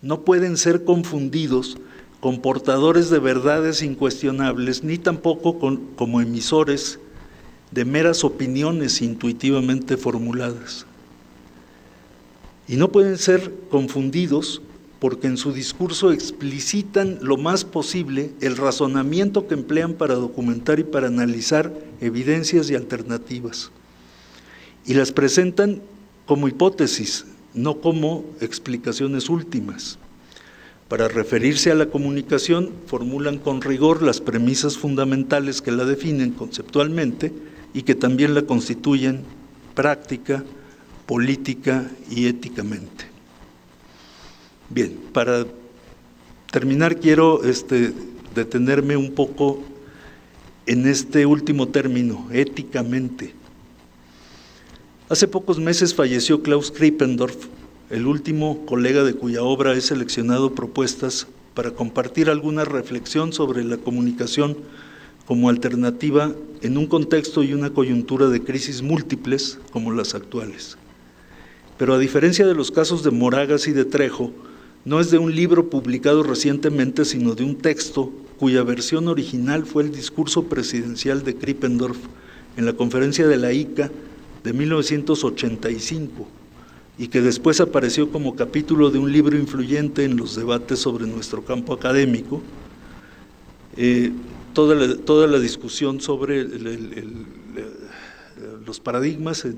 no pueden ser confundidos con portadores de verdades incuestionables, ni tampoco como emisores de meras opiniones intuitivamente formuladas. Y no pueden ser confundidos porque en su discurso explicitan lo más posible el razonamiento que emplean para documentar y para analizar evidencias y alternativas. Y las presentan como hipótesis, no como explicaciones últimas. Para referirse a la comunicación, formulan con rigor las premisas fundamentales que la definen conceptualmente y que también la constituyen práctica, política y éticamente. Bien, para terminar quiero detenerme un poco en este último término, éticamente. Hace pocos meses falleció Klaus Krippendorff, el último colega de cuya obra he seleccionado propuestas para compartir alguna reflexión sobre la comunicación como alternativa en un contexto y una coyuntura de crisis múltiples como las actuales. Pero a diferencia de los casos de Moragas y de Trejo, no es de un libro publicado recientemente, sino de un texto cuya versión original fue el discurso presidencial de Krippendorff en la conferencia de la ICA de 1985 y que después apareció como capítulo de un libro influyente en los debates sobre nuestro campo académico. Toda la discusión sobre los paradigmas en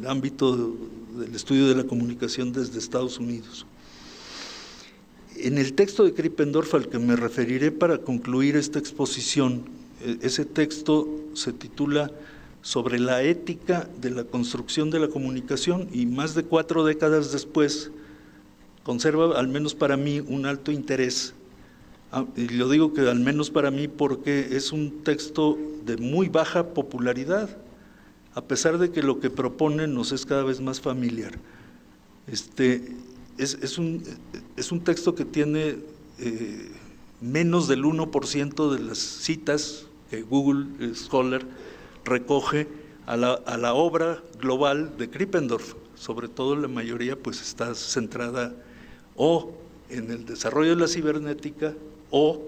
el ámbito del estudio de la comunicación desde Estados Unidos. En el texto de Krippendorff al que me referiré para concluir esta exposición, ese texto se titula Sobre la ética de la construcción de la comunicación, y más de 4 décadas después conserva, al menos para mí, un alto interés. Y lo digo que al menos para mí porque es un texto de muy baja popularidad, a pesar de que lo que propone nos es cada vez más familiar. Es un texto que tiene menos del 1% de las citas que Google Scholar recoge a la obra global de Krippendorff. Sobre todo la mayoría pues está centrada o en el desarrollo de la cibernética o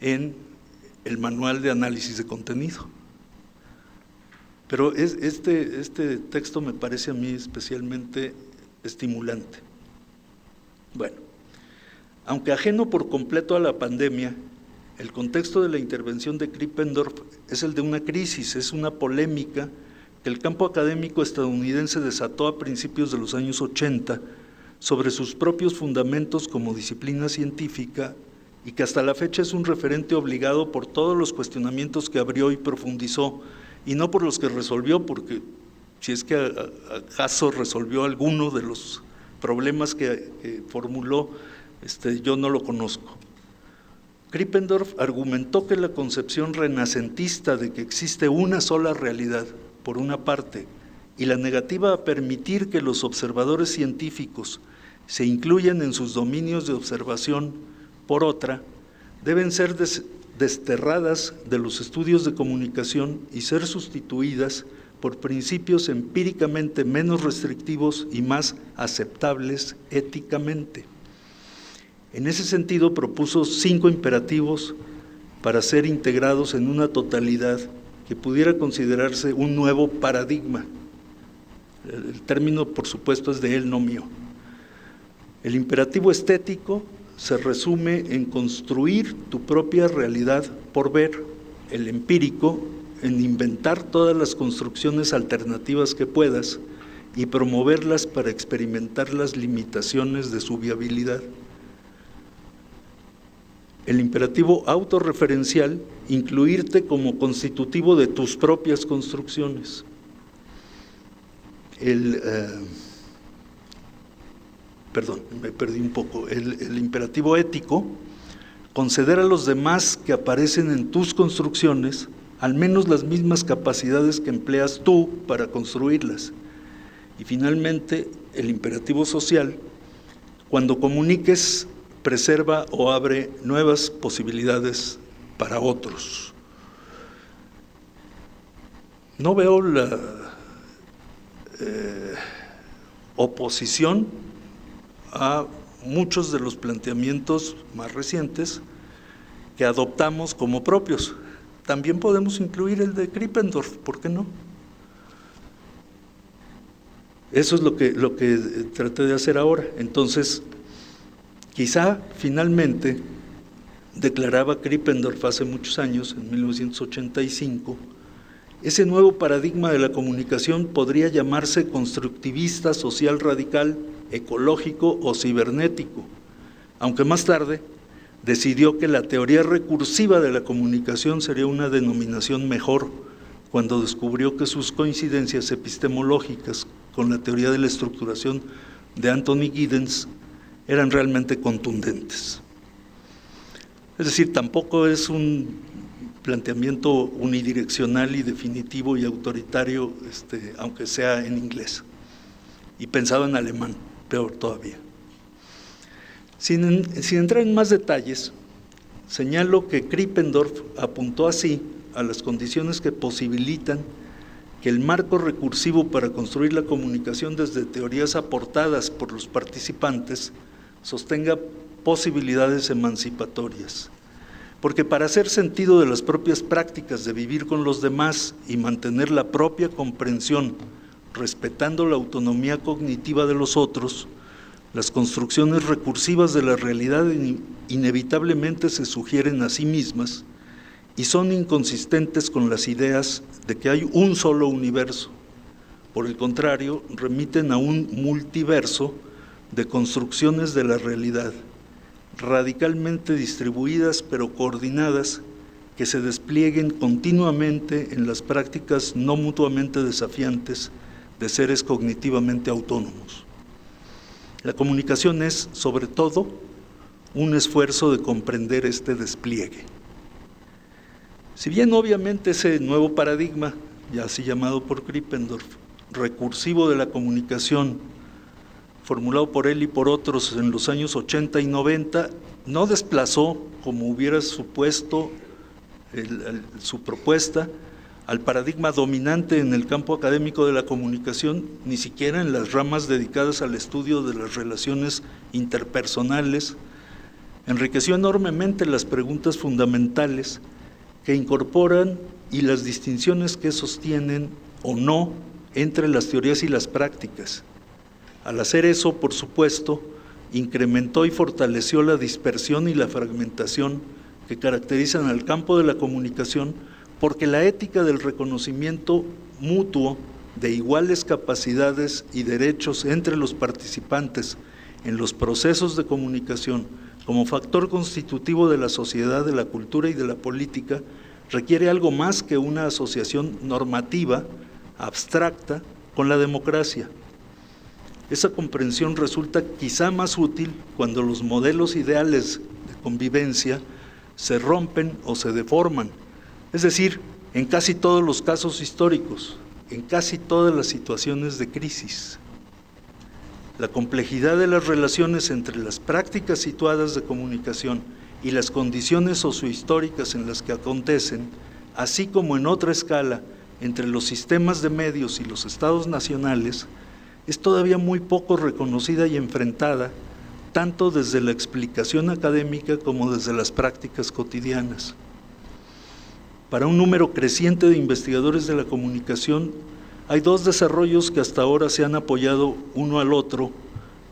en el manual de análisis de contenido. Pero este texto me parece a mí especialmente estimulante. Bueno, aunque ajeno por completo a la pandemia, el contexto de la intervención de Krippendorff es el de una crisis, es una polémica que el campo académico estadounidense desató a principios de los años 80 sobre sus propios fundamentos como disciplina científica y que hasta la fecha es un referente obligado por todos los cuestionamientos que abrió y profundizó, y no por los que resolvió, porque si es que acaso resolvió alguno de los problemas que formuló, yo no lo conozco. Krippendorff argumentó que la concepción renacentista de que existe una sola realidad, por una parte, y la negativa a permitir que los observadores científicos se incluyan en sus dominios de observación, por otra, deben ser desterradas de los estudios de comunicación y ser sustituidas por principios empíricamente menos restrictivos y más aceptables éticamente. En ese sentido, propuso 5 imperativos para ser integrados en una totalidad que pudiera considerarse un nuevo paradigma. El término, por supuesto, es de él, no mío. El imperativo estético se resume en construir tu propia realidad por ver, el empírico, en inventar todas las construcciones alternativas que puedas y promoverlas para experimentar las limitaciones de su viabilidad. El imperativo autorreferencial, incluirte como constitutivo de tus propias construcciones. Me perdí un poco. El imperativo ético, conceder a los demás que aparecen en tus construcciones al menos las mismas capacidades que empleas tú para construirlas. Y finalmente, el imperativo social, cuando comuniques, preserva o abre nuevas posibilidades para otros. No veo la oposición a muchos de los planteamientos más recientes que adoptamos como propios. También podemos incluir el de Krippendorf, ¿por qué no? Eso es lo que traté de hacer ahora. Entonces, quizá finalmente, declaraba Krippendorf hace muchos años, en 1985, ese nuevo paradigma de la comunicación podría llamarse constructivista, social radical, ecológico o cibernético, aunque más tarde decidió que la teoría recursiva de la comunicación sería una denominación mejor cuando descubrió que sus coincidencias epistemológicas con la teoría de la estructuración de Anthony Giddens eran realmente contundentes. Es decir, tampoco es un planteamiento unidireccional y definitivo y autoritario, aunque sea en inglés, y pensado en alemán, peor todavía. Sin entrar en más detalles, señalo que Krippendorf apuntó así a las condiciones que posibilitan que el marco recursivo para construir la comunicación desde teorías aportadas por los participantes sostenga posibilidades emancipatorias. Porque para hacer sentido de las propias prácticas de vivir con los demás y mantener la propia comprensión, respetando la autonomía cognitiva de los otros, las construcciones recursivas de la realidad inevitablemente se sugieren a sí mismas y son inconsistentes con las ideas de que hay un solo universo. Por el contrario, remiten a un multiverso de construcciones de la realidad, radicalmente distribuidas pero coordinadas, que se desplieguen continuamente en las prácticas no mutuamente desafiantes de seres cognitivamente autónomos. La comunicación es, sobre todo, un esfuerzo de comprender este despliegue. Si bien obviamente ese nuevo paradigma, ya así llamado por Krippendorf, recursivo de la comunicación, formulado por él y por otros en los años 80 y 90, no desplazó, como hubiera supuesto su propuesta, al paradigma dominante en el campo académico de la comunicación, ni siquiera en las ramas dedicadas al estudio de las relaciones interpersonales, enriqueció enormemente las preguntas fundamentales que incorporan y las distinciones que sostienen o no entre las teorías y las prácticas. Al hacer eso, por supuesto, incrementó y fortaleció la dispersión y la fragmentación que caracterizan al campo de la comunicación, porque la ética del reconocimiento mutuo de iguales capacidades y derechos entre los participantes en los procesos de comunicación como factor constitutivo de la sociedad, de la cultura y de la política, requiere algo más que una asociación normativa, abstracta, con la democracia. Esa comprensión resulta quizá más útil cuando los modelos ideales de convivencia se rompen o se deforman, es decir, en casi todos los casos históricos, en casi todas las situaciones de crisis. La complejidad de las relaciones entre las prácticas situadas de comunicación y las condiciones sociohistóricas en las que acontecen, así como en otra escala entre los sistemas de medios y los estados nacionales, es todavía muy poco reconocida y enfrentada, tanto desde la explicación académica como desde las prácticas cotidianas. Para un número creciente de investigadores de la comunicación, hay dos desarrollos que hasta ahora se han apoyado uno al otro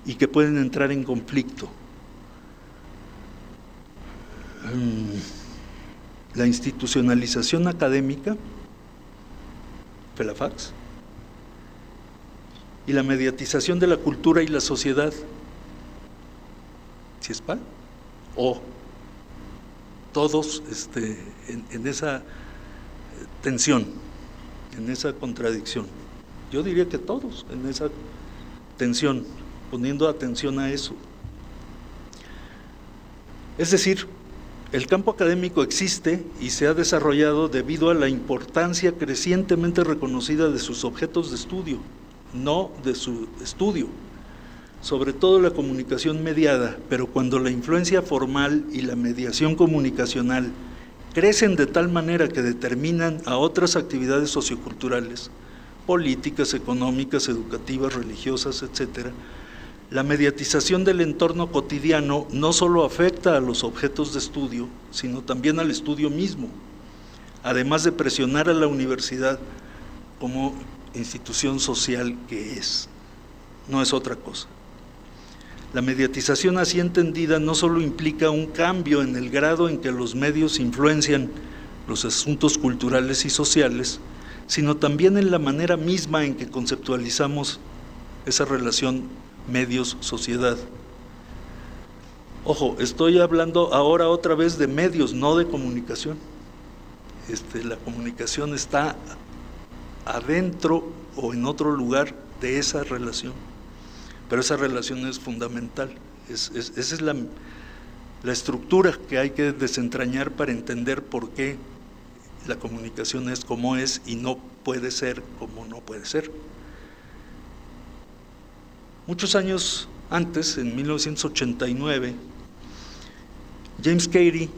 y que pueden entrar en conflicto. la institucionalización académica, FELAFAX, y la mediatización de la cultura y la sociedad, CIESPAL, o todos en esa tensión, en esa contradicción. Yo diría que todos en esa tensión, poniendo atención a eso. Es decir, el campo académico existe y se ha desarrollado debido a la importancia crecientemente reconocida de sus objetos de estudio, no de su estudio, sobre todo la comunicación mediada, pero cuando la influencia formal y la mediación comunicacional crecen de tal manera que determinan a otras actividades socioculturales, políticas, económicas, educativas, religiosas, etcétera, la mediatización del entorno cotidiano no solo afecta a los objetos de estudio, sino también al estudio mismo, además de presionar a la universidad como institución social que es, no es otra cosa. La mediatización así entendida no solo implica un cambio en el grado en que los medios influencian los asuntos culturales y sociales, sino también en la manera misma en que conceptualizamos esa relación medios-sociedad. Ojo, estoy hablando ahora otra vez de medios, no de comunicación. La comunicación está adentro o en otro lugar de esa relación, pero esa relación es fundamental. Esa es la estructura que hay que desentrañar para entender por qué la comunicación es como es y no puede ser como no puede ser. Muchos años antes, en 1989, James Cady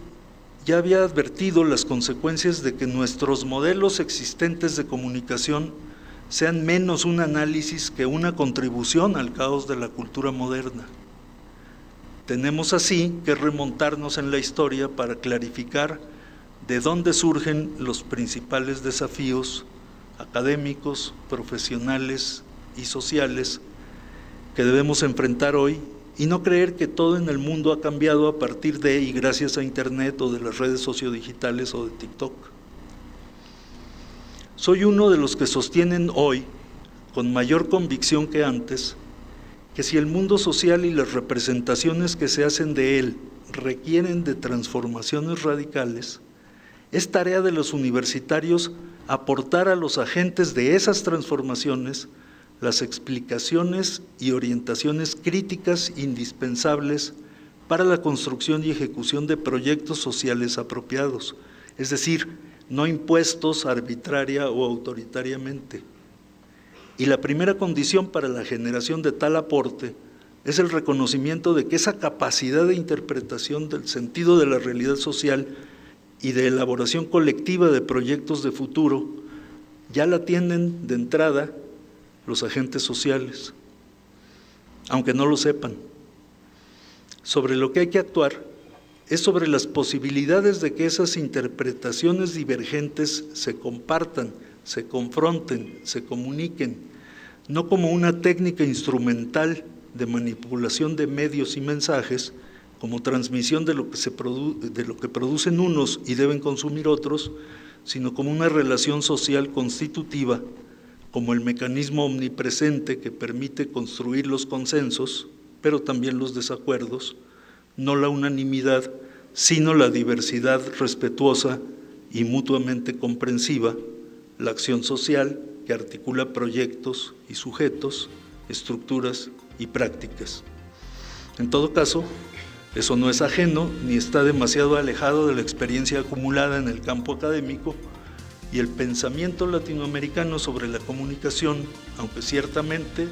ya había advertido las consecuencias de que nuestros modelos existentes de comunicación sean menos un análisis que una contribución al caos de la cultura moderna. Tenemos así que remontarnos en la historia para clarificar de dónde surgen los principales desafíos académicos, profesionales y sociales que debemos enfrentar hoy y no creer que todo en el mundo ha cambiado a partir de y gracias a Internet o de las redes sociodigitales o de TikTok. Soy uno de los que sostienen hoy, con mayor convicción que antes, que si el mundo social y las representaciones que se hacen de él requieren de transformaciones radicales, es tarea de los universitarios aportar a los agentes de esas transformaciones las explicaciones y orientaciones críticas indispensables para la construcción y ejecución de proyectos sociales apropiados, es decir, no impuestos arbitraria o autoritariamente. Y la primera condición para la generación de tal aporte es el reconocimiento de que esa capacidad de interpretación del sentido de la realidad social y de elaboración colectiva de proyectos de futuro ya la tienen de entrada los agentes sociales, aunque no lo sepan. Sobre lo que hay que actuar es sobre las posibilidades de que esas interpretaciones divergentes se compartan, se confronten, se comuniquen, no como una técnica instrumental de manipulación de medios y mensajes, como transmisión de lo que producen unos y deben consumir otros, sino como una relación social constitutiva, como el mecanismo omnipresente que permite construir los consensos, pero también los desacuerdos, no la unanimidad, sino la diversidad respetuosa y mutuamente comprensiva, la acción social que articula proyectos y sujetos, estructuras y prácticas. En todo caso, eso no es ajeno ni está demasiado alejado de la experiencia acumulada en el campo académico, y el pensamiento latinoamericano sobre la comunicación, aunque ciertamente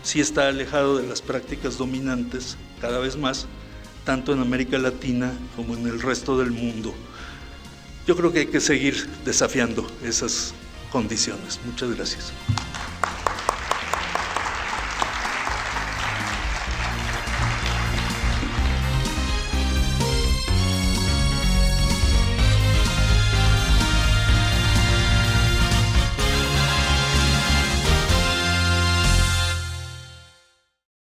sí está alejado de las prácticas dominantes cada vez más, tanto en América Latina como en el resto del mundo. Yo creo que hay que seguir desafiando esas condiciones. Muchas gracias.